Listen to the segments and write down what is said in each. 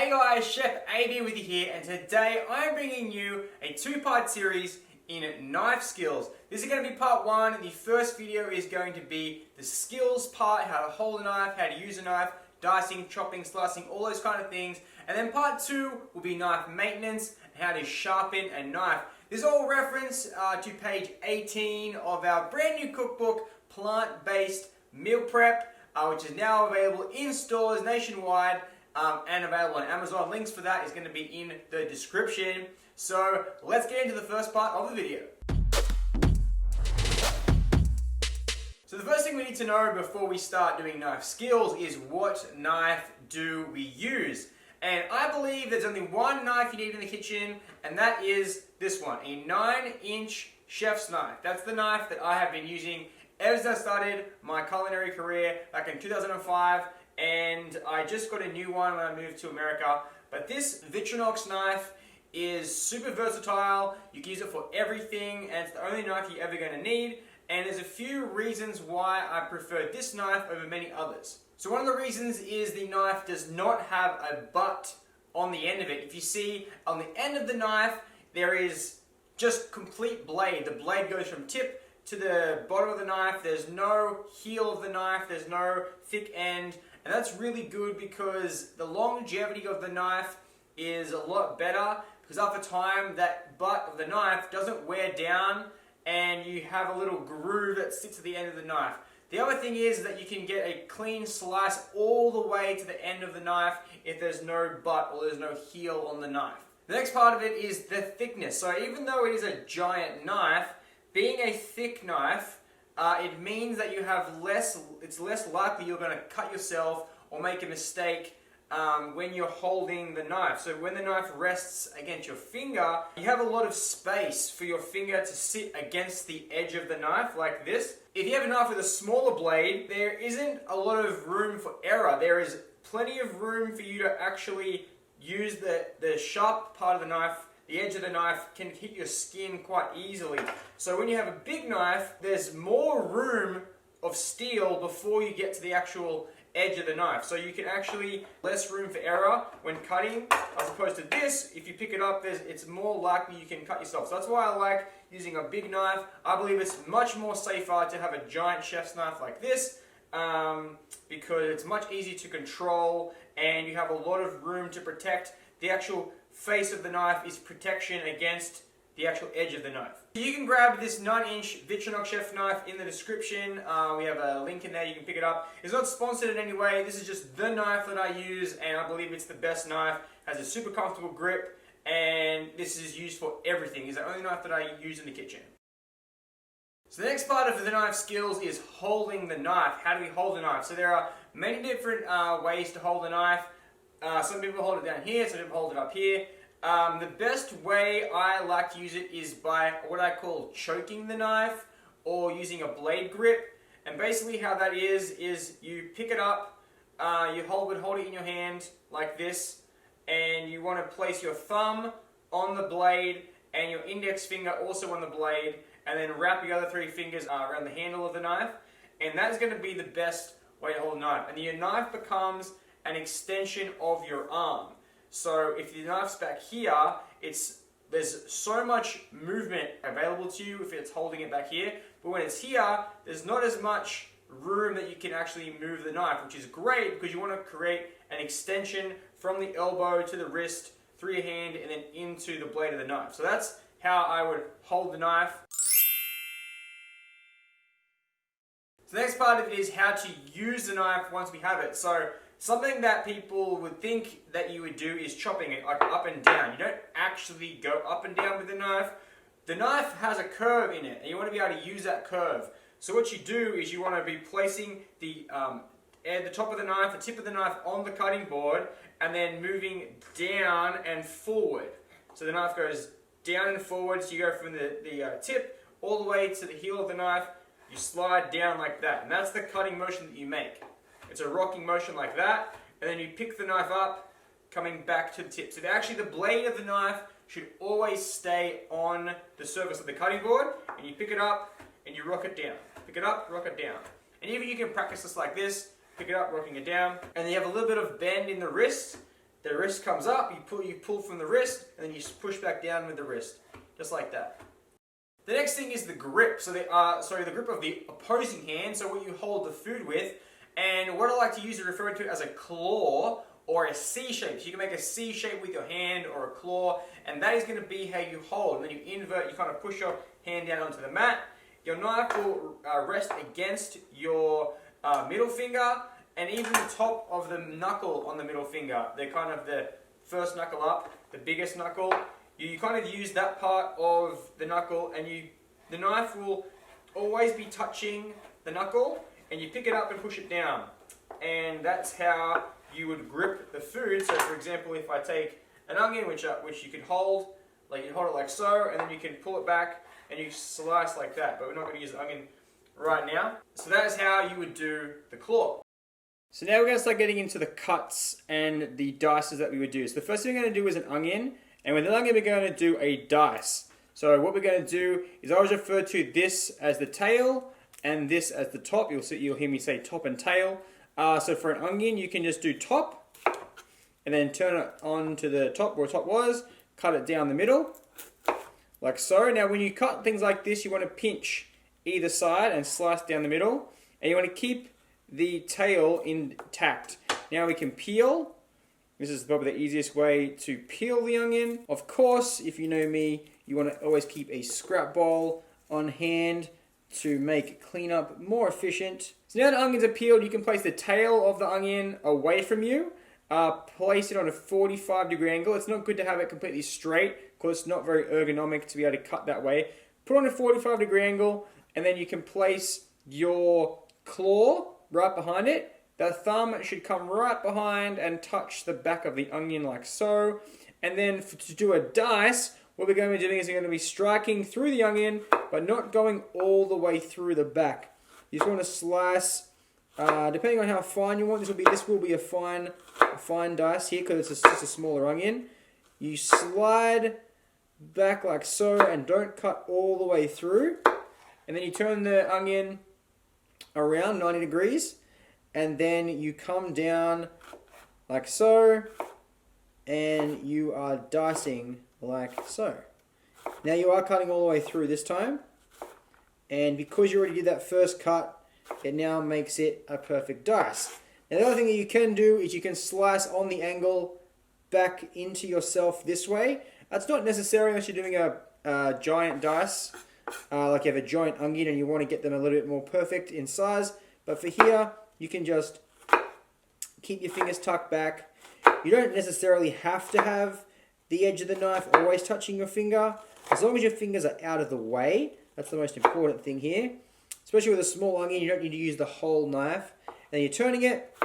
Hey guys, Chef AB with you here, and today I'm bringing you a two-part series in knife skills. This is going to be part one. The first video is going to be the skills part, how to hold a knife, how to use a knife, dicing, chopping, slicing, all those kind of things. And then part two will be knife maintenance, and how to sharpen a knife. This is all reference to page 18 of our brand new cookbook, Plant-Based Meal Prep, which is now available in stores nationwide. And available on Amazon. Links for that is going to be in the description. So let's get into the first part of the video. So the first thing we need to know before we start doing knife skills is what knife do we use? And I believe there's only one knife you need in the kitchen, and that is this one, a 9-inch chef's knife. That's the knife that I have been using ever since I started my culinary career back in 2005. And I just got a new one when I moved to America. But this Victorinox knife is super versatile. You can use it for everything, and it's the only knife you're ever going to need. And there's a few reasons why I prefer this knife over many others. So one of the reasons is the knife does not have a butt on the end of it. If you see on the end of the knife, there is just complete blade. The blade goes from tip to the bottom of the knife. There's no heel of the knife. There's no thick end. And that's really good because the longevity of the knife is a lot better, because after time that butt of the knife doesn't wear down and you have a little groove that sits at the end of the knife. The other thing is that you can get a clean slice all the way to the end of the knife if there's no butt or there's no heel on the knife. The next part of it is the thickness. So even though it is a giant knife, being a thick knife, it means that you have it's less likely you're going to cut yourself or make a mistake when you're holding the knife. So when the knife rests against your finger, you have a lot of space for your finger to sit against the edge of the knife like this. If you have a knife with a smaller blade, there isn't a lot of room for error. There is plenty of room for you to actually use the sharp part of the knife. The edge of the knife can hit your skin quite easily. So when you have a big knife, there's more room of steel before you get to the actual edge of the knife. So you can actually, less room for error when cutting, as opposed to this, if you pick it up, it's more likely you can cut yourself. So that's why I like using a big knife. I believe it's much more safer to have a giant chef's knife like this, because it's much easier to control and you have a lot of room to protect. The actual face of the knife is protection against the actual edge of the knife. You can grab this 9-inch Victorinox chef knife in the description. We have a link in there, you can pick it up. It's not sponsored in any way, this is just the knife that I use, and I believe it's the best knife. It has a super comfortable grip, and this is used for everything. It's the only knife that I use in the kitchen. So the next part of the knife skills is holding the knife. How do we hold the knife? So there are many different ways to hold a knife. Some people hold it down here, some people hold it up here. The best way I like to use it is by what I call choking the knife or using a blade grip. And basically how that is you pick it up, you hold it in your hand like this, and you want to place your thumb on the blade and your index finger also on the blade, and then wrap your other three fingers around the handle of the knife. And that's going to be the best way to hold a knife. And your knife becomes an extension of your arm. So if the knife's back here, there's so much movement available to you if it's holding it back here. But when it's here, there's not as much room that you can actually move the knife, which is great because you want to create an extension from the elbow to the wrist, through your hand, and then into the blade of the knife. So that's how I would hold the knife. So the next part of it is how to use the knife once we have it. So something that people would think that you would do is chopping it like up and down. You don't actually go up and down with the knife. The knife has a curve in it, and you want to be able to use that curve. So what you do is you want to be placing the top of the knife, the tip of the knife on the cutting board, and then moving down and forward. So the knife goes down and forward, so you go from the tip all the way to the heel of the knife. You slide down like that, and that's the cutting motion that you make. It's a rocking motion like that, and then you pick the knife up, coming back to the tip. So the blade of the knife should always stay on the surface of the cutting board, and you pick it up and you rock it down. Pick it up, rock it down. And even you can practice this like this, pick it up, rocking it down, and then you have a little bit of bend in the wrist, the wrist comes up, you pull from the wrist, and then you push back down with the wrist, just like that. The next thing is the grip. So the grip of the opposing hand. So what you hold the food with, and what I like to use is referring to it as a claw or a C shape. So you can make a C shape with your hand or a claw, and that is going to be how you hold. And then you invert, you kind of push your hand down onto the mat. Your knife will rest against your middle finger, and even the top of the knuckle on the middle finger. They're kind of the first knuckle up, the biggest knuckle. You kind of use that part of the knuckle, and the knife will always be touching the knuckle, and you pick it up and push it down. And that's how you would grip the food. So for example, if I take an onion, which you can hold, like you hold it like so, and then you can pull it back and you slice like that. But we're not going to use the onion right now. So that is how you would do the claw. So now we're going to start getting into the cuts and the dices that we would do. So the first thing we're going to do is an onion. And with an onion, we're going to do a dice. So what we're going to do is I always refer to this as the tail and this as the top. You'll hear me say top and tail. So for an onion, you can just do top and then turn it on to the top where the top was, cut it down the middle, like so. Now when you cut things like this, you want to pinch either side and slice down the middle. And you want to keep the tail intact. Now we can peel. This is probably the easiest way to peel the onion. Of course, if you know me, you want to always keep a scrap bowl on hand to make cleanup more efficient. So now the onions are peeled, you can place the tail of the onion away from you. Place it on a 45-degree angle. It's not good to have it completely straight because it's not very ergonomic to be able to cut that way. Put on a 45-degree angle, and then you can place your claw right behind it. The thumb should come right behind and touch the back of the onion like so. And then to do a dice, what we're going to be doing is we're going to be striking through the onion, but not going all the way through the back. You just want to slice, depending on how fine you want. This will be a fine dice here because it's just a smaller onion. You slide back like so and don't cut all the way through. And then you turn the onion around 90 degrees. And then you come down like so, and you are dicing like so. Now you are cutting all the way through this time, and because you already did that first cut, it now makes it a perfect dice. Now the other thing that you can do is you can slice on the angle back into yourself this way. That's not necessary unless you're doing a giant dice, like you have a giant onion and you want to get them a little bit more perfect in size. But for here, you can just keep your fingers tucked back. You don't necessarily have to have the edge of the knife always touching your finger. As long as your fingers are out of the way, that's the most important thing here. Especially with a small onion, you don't need to use the whole knife. And you're turning it,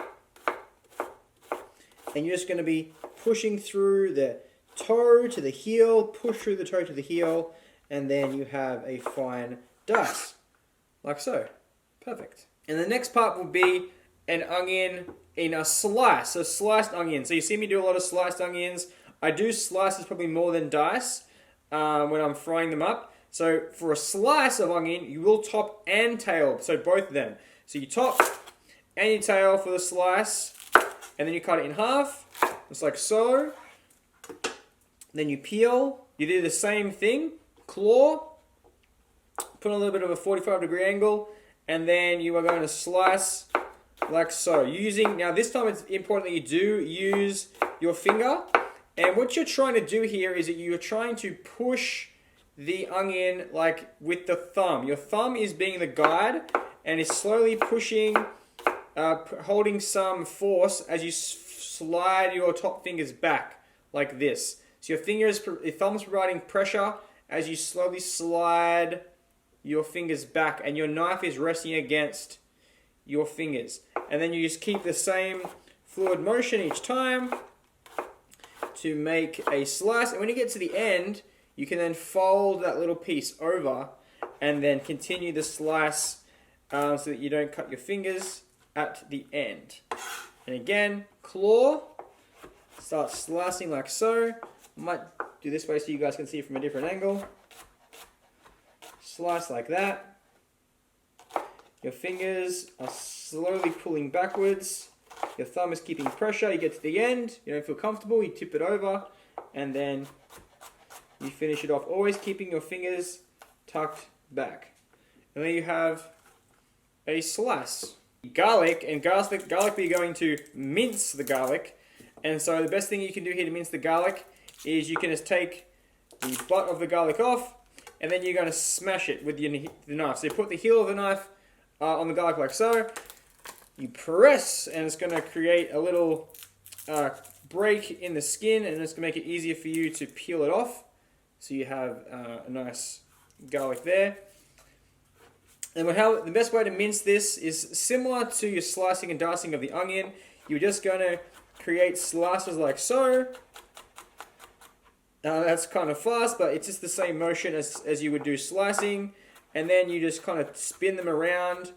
and you're just going to be pushing through the toe to the heel, push through the toe to the heel, and then you have a fine dice, like so. Perfect. And the next part will be an onion in a slice, so sliced onion. So you see me do a lot of sliced onions. I do slices probably more than dice when I'm frying them up. So for a slice of onion, you will top and tail, so both of them. So you top and you tail for the slice, and then you cut it in half, just like so. Then you peel. You do the same thing, claw, put on a little bit of a 45-degree angle, and then you are going to slice like so. Now this time it's important that you do use your finger. And what you're trying to do here is that you're trying to push the onion like with the thumb. Your thumb is being the guide and is slowly pushing, holding some force as you slide your top fingers back like this. So your thumb's providing pressure as you slowly slide your fingers back, and your knife is resting against your fingers. And then you just keep the same fluid motion each time to make a slice. And when you get to the end, you can then fold that little piece over and then continue the slice so that you don't cut your fingers at the end. And again, claw, start slicing like so. I might do this way so you guys can see it from a different angle. Slice like that. Your fingers are slowly pulling backwards Your thumb is keeping pressure. You get to the end, you don't feel comfortable, you tip it over, and then you finish it off. Always keeping your fingers tucked back. And then you have a slice. Garlic, we're going to mince the garlic. And so the best thing you can do here to mince the garlic is you can just take the butt of the garlic off, and then you're going to smash it with the knife. So you put the heel of the knife on the garlic like so. You press, and it's going to create a little break in the skin, and it's going to make it easier for you to peel it off. So you have a nice garlic there. And the best way to mince this is similar to your slicing and dicing of the onion. You're just going to create slices like so. That's kind of fast, but it's just the same motion as you would do slicing. And then you just kind of spin them around,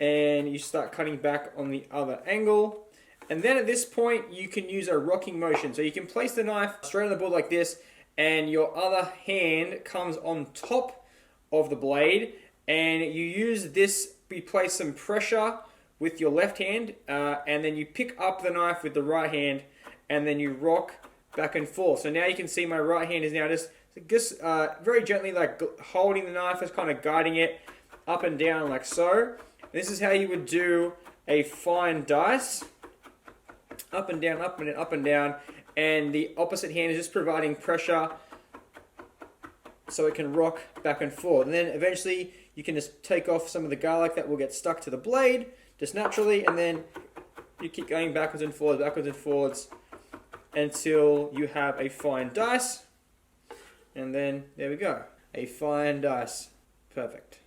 and you start cutting back on the other angle. And then at this point, you can use a rocking motion. So you can place the knife straight on the board like this, and your other hand comes on top of the blade, and you use this, you place some pressure with your left hand, and then you pick up the knife with the right hand, and then you rock back and forth. So now you can see my right hand is now just very gently like holding the knife, just kind of guiding it up and down like so. This is how you would do a fine dice. Up and down, up and down, up and down. And the opposite hand is just providing pressure so it can rock back and forth. And then eventually you can just take off some of the garlic that will get stuck to the blade just naturally, and then you keep going backwards and forwards until you have a fine dice. And then there we go, a fine dice. Perfect.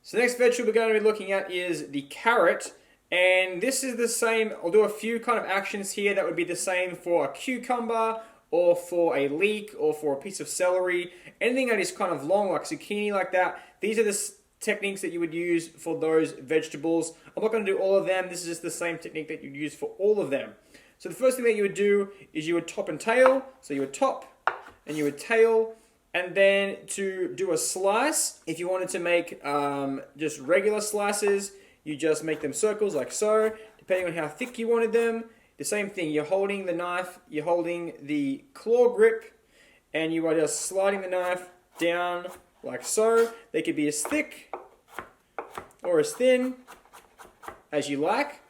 So the next vegetable we're going to be looking at is the carrot. And this is the same. I'll do a few kind of actions here that would be the same for a cucumber, or for a leek, or for a piece of celery. Anything that is kind of long, like zucchini, like that. These are the techniques that you would use for those vegetables. I'm not going to do all of them. This is just the same technique that you'd use for all of them. So the first thing that you would do is you would top and tail. So you would top and you would tail. And then to do a slice, if you wanted to make just regular slices, you just make them circles like so, depending on how thick you wanted them. The same thing, you're holding the knife, you're holding the claw grip, and you are just sliding the knife down like so. They could be as thick or as thin as you like.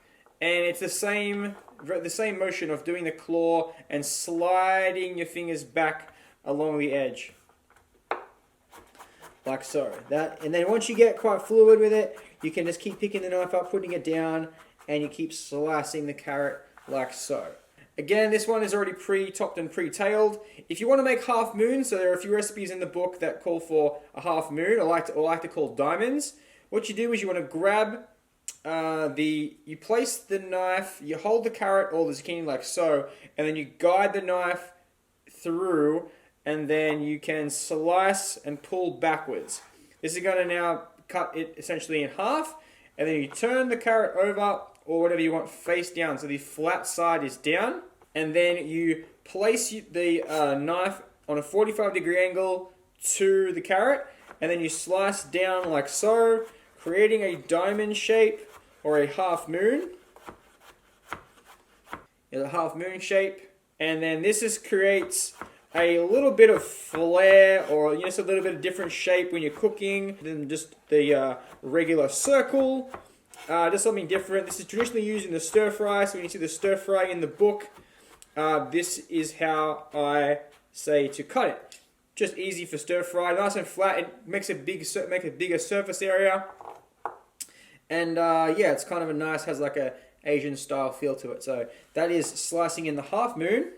And it's the same motion of doing the claw and sliding your fingers back along the edge. Like so. And then once you get quite fluid with it, you can just keep picking the knife up, putting it down, and you keep slicing the carrot like so. Again, this one is already pre-topped and pre-tailed. If you want to make half moons, so there are a few recipes in the book that call for a half moon, or like to call diamonds. What you do is you want to grab you place the knife, you hold the carrot or the zucchini like so, and then you guide the knife through, and then you can slice and pull backwards. This is going to now cut it essentially in half, and then you turn the carrot over, or whatever you want, face down, so the flat side is down, and then you place the knife on a 45-degree angle to the carrot, and then you slice down like so, creating a diamond shape or a half moon. It's a half moon shape, and then this just creates a little bit of flair, or just a little bit of different shape when you're cooking than just the regular circle. Just something different. This is traditionally used in the stir fry, so when you see the stir fry in the book, this is how I say to cut it. Just easy for stir fry, nice and flat. It makes a bigger surface area, and yeah, it's kind of a nice, has like a Asian style feel to it. So that is slicing in the half moon.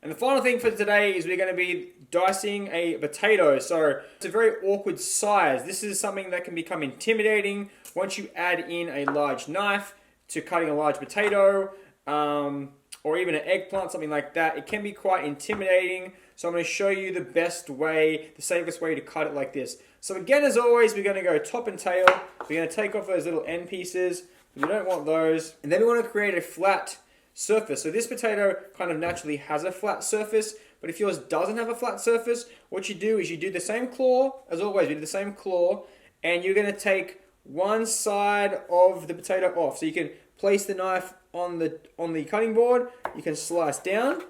And the final thing for today is we're going to be dicing a potato. So it's a very awkward size. This is something that can become intimidating once you add in a large knife to cutting a large potato, or even an eggplant, something like that. It can be quite intimidating. So I'm going to show you the best way, the safest way to cut it like this. So again, as always, we're going to go top and tail. We're going to take off those little end pieces. We don't want those. And then we want to create a flat surface. So this potato kind of naturally has a flat surface, but if yours doesn't have a flat surface, what you do is you do the same claw, as always, we do the same claw, and you're going to take one side of the potato off. So you can place the knife on the cutting board, you can slice down,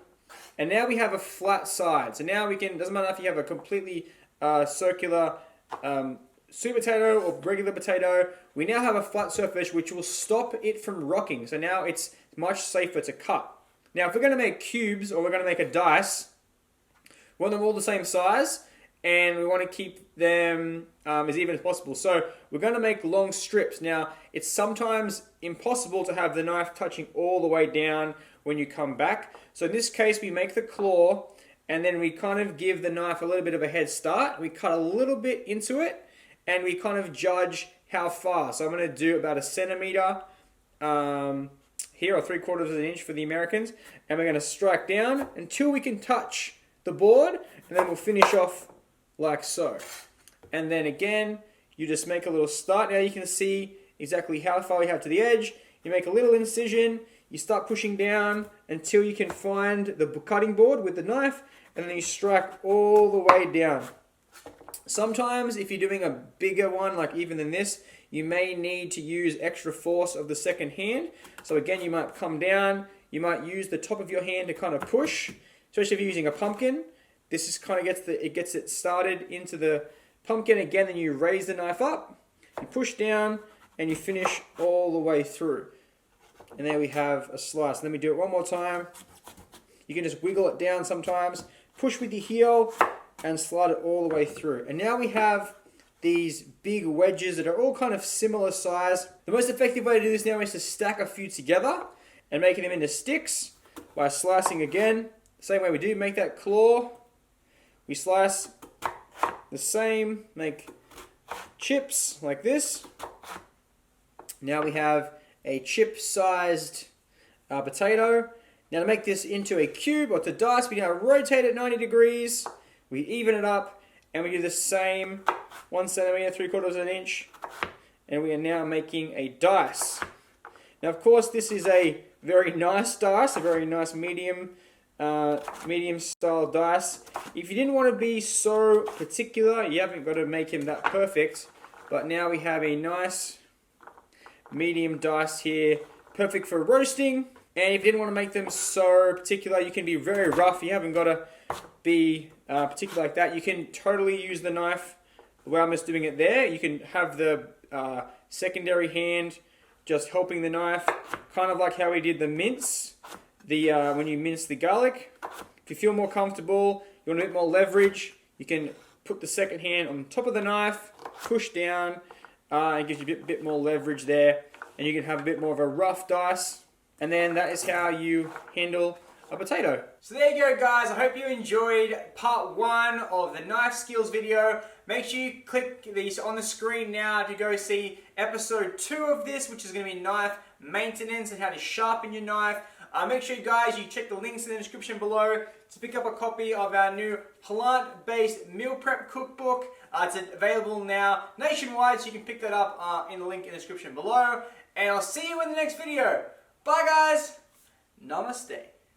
and now we have a flat side. So now we can, doesn't matter if you have a completely circular sweet potato or regular potato, we now have a flat surface which will stop it from rocking. So now it's much safer to cut. Now if we're going to make cubes or we're going to make a dice, we want them all the same size and we want to keep them as even as possible. So we're going to make long strips. Now it's sometimes impossible to have the knife touching all the way down when you come back. So in this case we make the claw and then we kind of give the knife a little bit of a head start. We cut a little bit into it and we kind of judge how far. So I'm going to do about 1 centimeter here, or 3/4 of an inch for the Americans, and we're going to strike down until we can touch the board, and then we'll finish off like so. And then again, you just make a little start. Now you can see exactly how far we have to the edge. You make a little incision, you start pushing down until you can find the cutting board with the knife, and then you strike all the way down. Sometimes if you're doing a bigger one, like even than this, you may need to use extra force of the second hand. So again, you might come down, you might use the top of your hand to kind of push, especially if you're using a pumpkin. This is kind of gets it started into the pumpkin again, then you raise the knife up, you push down, and you finish all the way through. And there we have a slice. Let me do it one more time. You can just wiggle it down sometimes, push with your heel, and slide it all the way through. And now we have these big wedges that are all kind of similar size. The most effective way to do this now is to stack a few together and making them into sticks by slicing again. Same way we do, make that claw. We slice the same, make chips like this. Now we have a chip-sized potato. Now to make this into a cube or to dice, we now rotate it 90 degrees. We even it up, and we do the same 1 centimeter, 3/4 of an inch, and we are now making a dice. Now, of course, this is a very nice dice, a very nice medium style dice. If you didn't want to be so particular, you haven't got to make him that perfect, but now we have a nice medium dice here, perfect for roasting. And if you didn't want to make them so particular, you can be very rough. You haven't got to be particular like that. You can totally use the knife the way I'm just doing it there. You can have the secondary hand just helping the knife, kind of like how we did the mince, when you mince the garlic. If you feel more comfortable, you want a bit more leverage, you can put the second hand on top of the knife, push down, it gives you a bit more leverage there, and you can have a bit more of a rough dice. And then that is how you handle a potato. So there you go, guys. I hope you enjoyed part 1 of the knife skills video. Make sure you click these on the screen now to go see episode 2 of this, which is going to be knife maintenance and how to sharpen your knife. Make sure, guys, you check the links in the description below to pick up a copy of our new plant-based meal prep cookbook. It's available now nationwide, so you can pick that up in the link in the description below. And I'll see you in the next video. Bye, guys. Namaste.